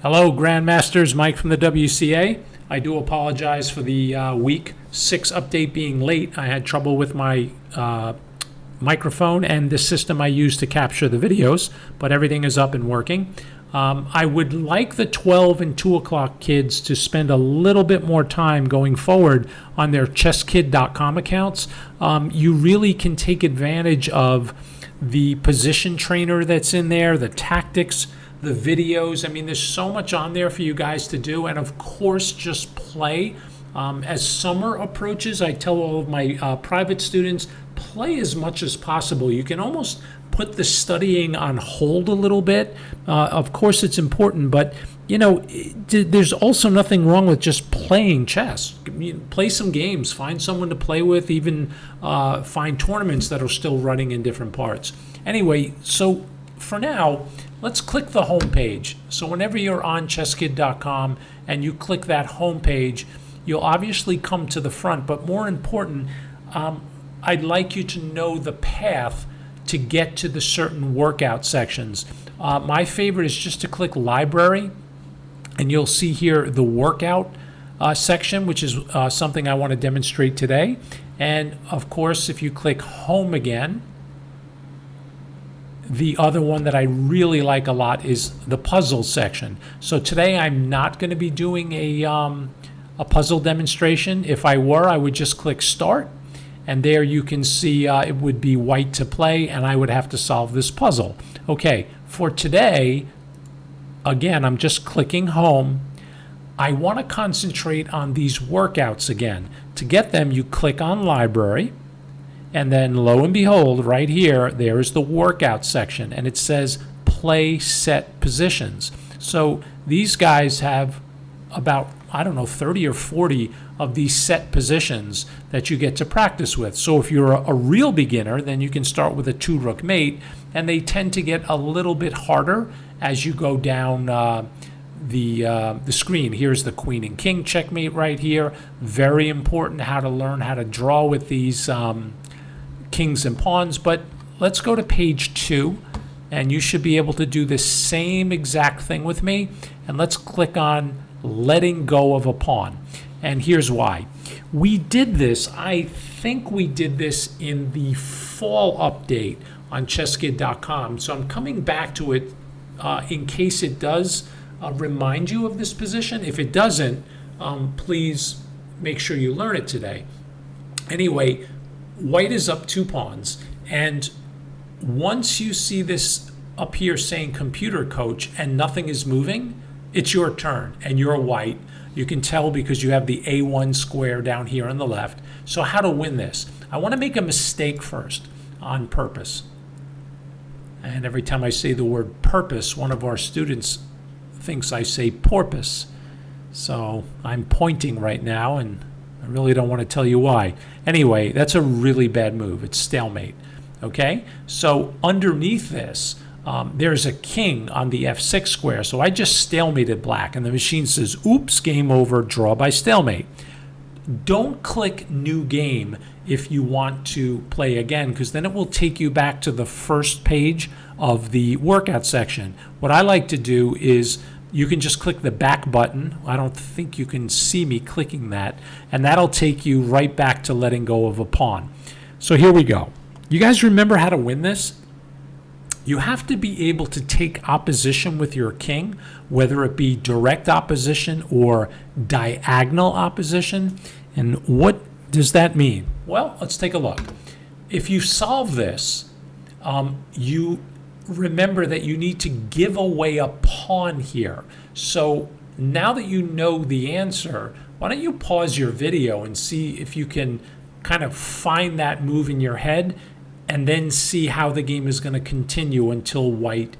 Hello, Grandmasters. Mike from the WCA. I do apologize for the week 6 update being late. I had trouble with my microphone and the system I use to capture the videos, but everything is up and working. I would like the 12 and 2 o'clock kids to spend a little bit more time going forward on their chesskid.com accounts. You really can take advantage of the position trainer that's in there, the tactics, the videos. I mean, there's so much on there for you guys to do, and of course just play. As summer approaches, I tell all of my private students, play as much as possible. You can almost put the studying on hold a little bit. Of course it's important, but you know, there's also nothing wrong with just playing chess. Play some games, find someone to play with, even find tournaments that are still running in different parts. Anyway, so for now, let's click the home page. So whenever you're on chesskid.com and you click that home page, you'll obviously come to the front, but more important, I'd like you to know the path to get to the certain workout sections. My favorite is just to click library, and you'll see here the workout section, which is something I want to demonstrate today. And of course, if you click home again, the other one that I really like a lot is the puzzle section. So today I'm not going to be doing a puzzle demonstration. If I were, I would just click start, and there you can see it would be white to play, and I would have to solve this puzzle. Okay, for today, again, I'm just clicking home. I want to concentrate on these workouts again. To get them, you click on library, and then lo and behold, right here, there is the workout section, and it says play set positions. So these guys have about, I don't know, 30 or 40 of these set positions that you get to practice with. So if you're a real beginner, then you can start with a 2-rook mate, and they tend to get a little bit harder as you go down the screen. Here's the queen and king checkmate right here. Very important how to learn how to draw with these kings and pawns. But let's go to page 2, and you should be able to do the same exact thing with me. And let's click on letting go of a pawn. And here's why. We did this, I think we did this in the fall update on chesskid.com. So I'm coming back to it in case it does remind you of this position. If it doesn't, please make sure you learn it today. Anyway, white is up 2 pawns, and once you see this up here saying computer coach and nothing is moving, it's your turn, and you're white. You can tell because you have the A1 square down here on the left. So how to win this? I want to make a mistake first on purpose. And every time I say the word purpose, one of our students thinks I say porpoise. So I'm pointing right now, and I really don't want to tell you why. Anyway, that's a really bad move. It's stalemate. Okay? So underneath this, there's a king on the F6 square. So I just stalemated black, and the machine says, oops, game over, draw by stalemate. Don't click new game if you want to play again, because then it will take you back to the first page of the workout section. What I like to do is you can just click the back button. I don't think you can see me clicking that, and that'll take you right back to letting go of a pawn. So here we go. You guys remember how to win this? You have to be able to take opposition with your king, whether it be direct opposition or diagonal opposition. And what does that mean? Well, let's take a look. If you solve this, you remember that you need to give away a pawn here. So now that you know the answer, why don't you pause your video and see if you can kind of find that move in your head, and then see how the game is going to continue until white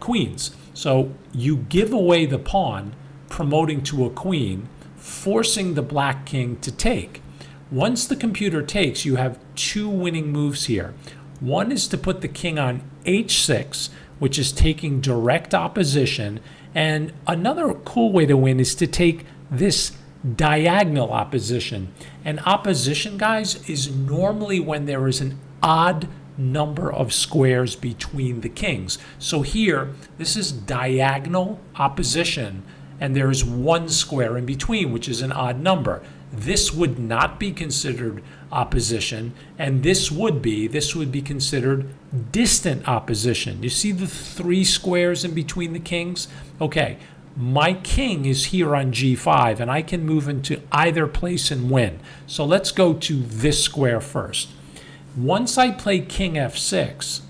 queens. So you give away the pawn, promoting to a queen, forcing the black king to take. Once the computer takes, you have 2 winning moves here. One is to put the king on H6, which is taking direct opposition, and another cool way to win is to take this diagonal opposition. And opposition, guys, is normally when there is an odd number of squares between the kings. So here, this is diagonal opposition, and there is 1 square in between, which is an odd number. This would not be considered opposition, and this would be considered distant opposition. You see the 3 squares in between the kings? Okay, my king is here on g5, and I can move into either place and win. So let's go to this square first. Once I play king f6,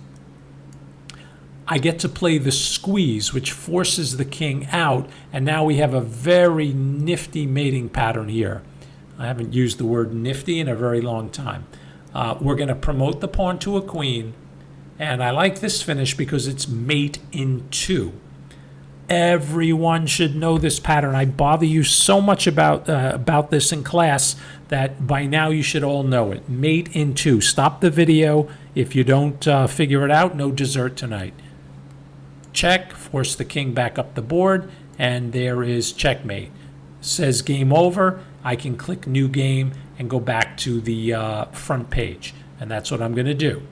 I get to play the squeeze, which forces the king out, and now we have a very nifty mating pattern here. I haven't used the word nifty in a very long time. We're going to promote the pawn to a queen, and I like this finish because it's mate in 2. Everyone should know this pattern. I bother you so much about this in class that by now you should all know it. Mate in 2. Stop the video. If you don't figure it out, no dessert tonight. Check, force the king back up the board, and there is checkmate. Says game over. I can click new game and go back to the front page, and that's what I'm going to do.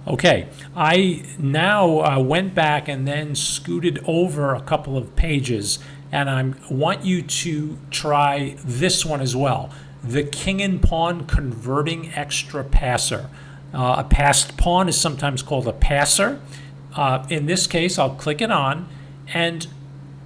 Okay, I now went back and then scooted over a couple of pages, and I want you to try this one as well. The king and pawn converting extra passer. A passed pawn is sometimes called a passer. In this case, I'll click it on, and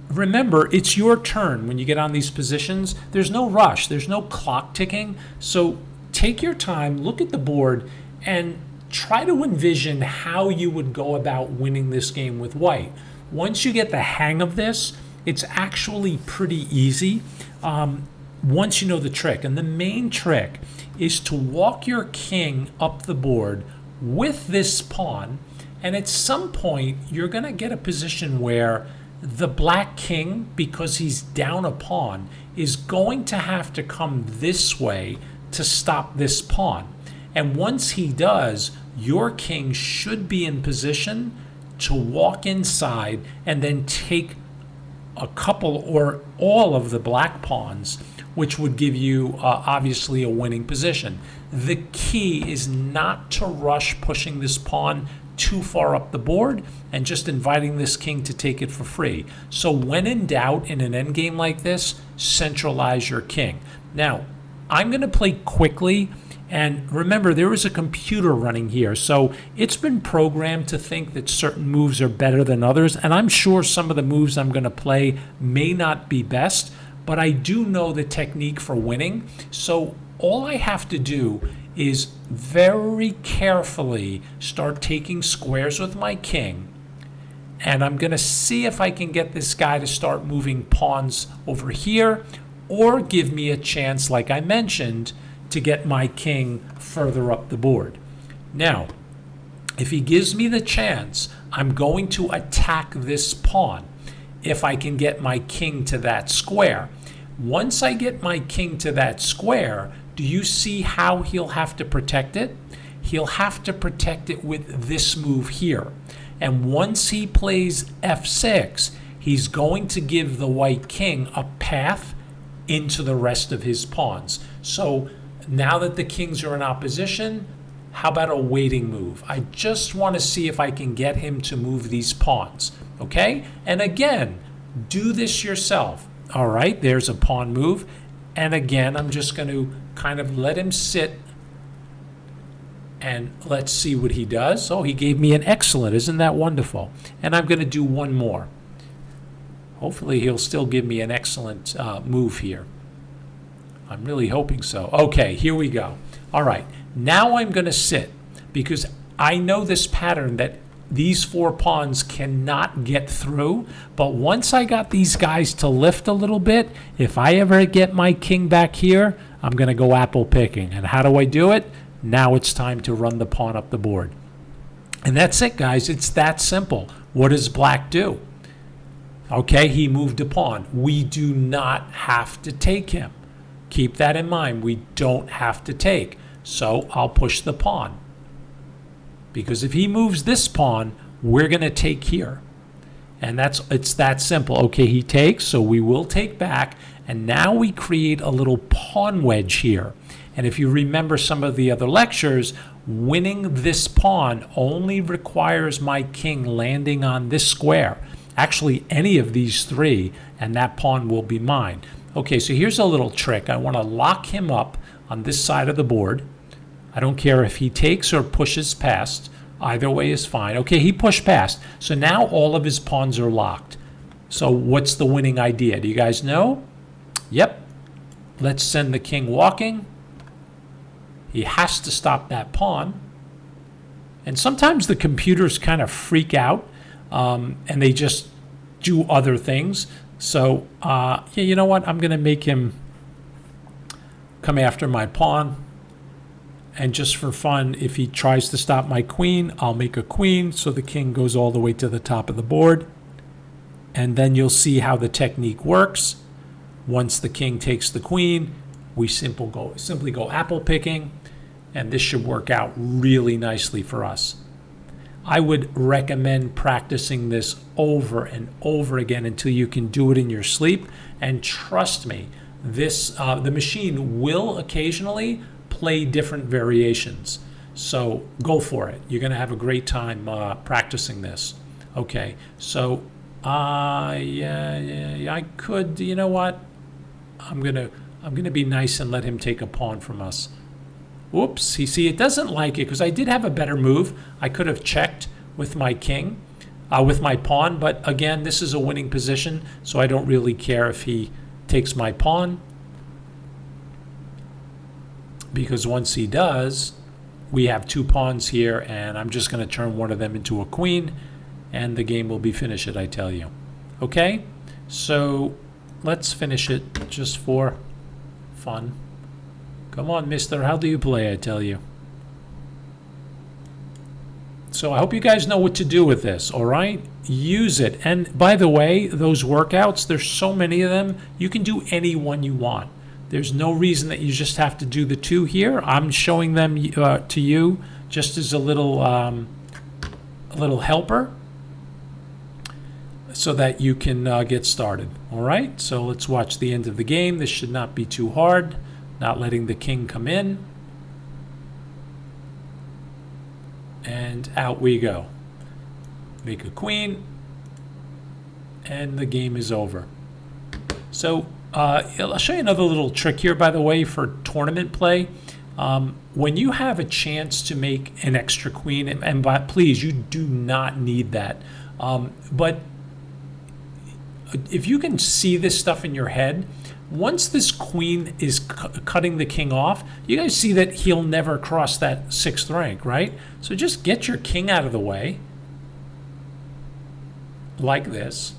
remember, it's your turn when you get on these positions. There's no rush. There's no clock ticking. So take your time, look at the board, and try to envision how you would go about winning this game with white. Once you get the hang of this, it's actually pretty easy once you know the trick. And the main trick is to walk your king up the board with this pawn, and at some point you're going to get a position where the black king, because he's down a pawn, is going to have to come this way to stop this pawn. And once he does, your king should be in position to walk inside and then take a couple or all of the black pawns, which would give you obviously a winning position. The key is not to rush pushing this pawn too far up the board and just inviting this king to take it for free. So when in doubt in an endgame like this, centralize your king. Now, I'm going to play quickly. And remember, there is a computer running here, so it's been programmed to think that certain moves are better than others, and I'm sure some of the moves I'm going to play may not be best, but I do know the technique for winning. So all I have to do is very carefully start taking squares with my king, and I'm going to see if I can get this guy to start moving pawns over here, or give me a chance, like I mentioned, to get my king further up the board. Now, if he gives me the chance, I'm going to attack this pawn if I can get my king to that square. Once I get my king to that square, do you see how he'll have to protect it? He'll have to protect it with this move here. And once he plays f6, he's going to give the white king a path into the rest of his pawns. So now that the kings are in opposition, how about a waiting move? I just want to see if I can get him to move these pawns, okay? And again, do this yourself. All right, there's a pawn move. And again, I'm just going to kind of let him sit, and let's see what he does. Oh, he gave me an excellent. Isn't that wonderful? And I'm going to do one more. Hopefully, he'll still give me an excellent move here. I'm really hoping so. Okay, here we go. All right, now I'm going to sit because I know this pattern that these 4 pawns cannot get through. But once I got these guys to lift a little bit, if I ever get my king back here, I'm going to go apple picking. And how do I do it? Now it's time to run the pawn up the board. And that's it, guys. It's that simple. What does black do? Okay, he moved a pawn. We do not have to take him. Keep that in mind. We don't have to take. So I'll push the pawn. Because if he moves this pawn, we're going to take here. And it's that simple. Okay, he takes, so we will take back. And now we create a little pawn wedge here. And if you remember some of the other lectures, winning this pawn only requires my king landing on this square. Actually, any of these three, and that pawn will be mine. Okay, so here's a little trick. I want to lock him up on this side of the board. I don't care if he takes or pushes past. Either way is fine. Okay, he pushed past. So now all of his pawns are locked. So what's the winning idea? Do you guys know? Yep. Let's send the king walking. He has to stop that pawn. And sometimes the computers kind of freak out and they just do other things. So, yeah, you know what? I'm going to make him come after my pawn. And just for fun, if he tries to stop my queen, I'll make a queen so the king goes all the way to the top of the board. And then you'll see how the technique works. Once the king takes the queen, we simply go apple picking, and this should work out really nicely for us. I would recommend practicing this over and over again until you can do it in your sleep. And trust me, the machine will occasionally play different variations. So go for it. You're going to have a great time practicing this. Okay, so yeah, I could, you know what? I'm gonna be nice and let him take a pawn from us. Oops, you see, it doesn't like it because I did have a better move. I could have checked with my king, with my pawn, but again, this is a winning position, so I don't really care if he takes my pawn, because once he does, we have two pawns here, and I'm just going to turn one of them into a queen, and the game will be finished, I tell you. Okay, so let's finish it just for fun. Come on, mister, how do you play, I tell you. So I hope you guys know what to do with this, all right? Use it. And by the way, those workouts, there's so many of them, you can do any one you want. There's no reason that you just have to do the two here. I'm showing them to you just as a little helper so that you can get started. All right, so let's watch the end of the game. This should not be too hard. Not letting the king come in. And out we go. Make a queen. And the game is over. So I'll show you another little trick here, by the way, for tournament play. When you have a chance to make an extra queen, and please, you do not need that. But if you can see this stuff in your head, once this queen is cutting the king off, you guys see that he'll never cross that 6th rank, right? So just get your king out of the way, like this.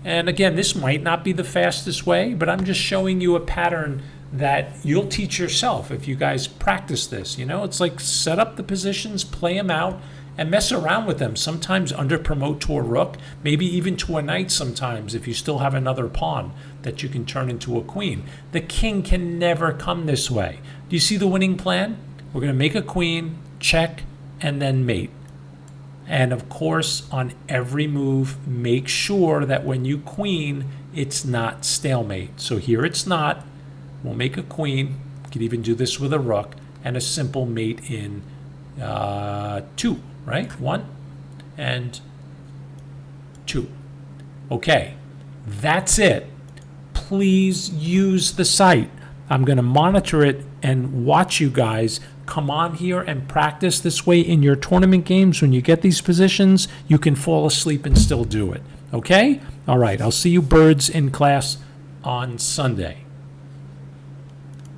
And again, this might not be the fastest way, but I'm just showing you a pattern that you'll teach yourself if you guys practice this. You know, it's like set up the positions, play them out, and mess around with them. Sometimes under promote to a rook, maybe even to a knight sometimes if you still have another pawn that you can turn into a queen. The king can never come this way. Do you see the winning plan? We're going to make a queen, check, and then mate. And of course, on every move, make sure that when you queen, it's not stalemate. So here it's not. We'll make a queen. You could even do this with a rook, and a simple mate in 2, right? 1 and 2. Okay, that's it. Please use the site. I'm going to monitor it and watch you guys come on here and practice this way in your tournament games. When you get these positions, you can fall asleep and still do it. Okay? All right, I'll see you birds in class on Sunday.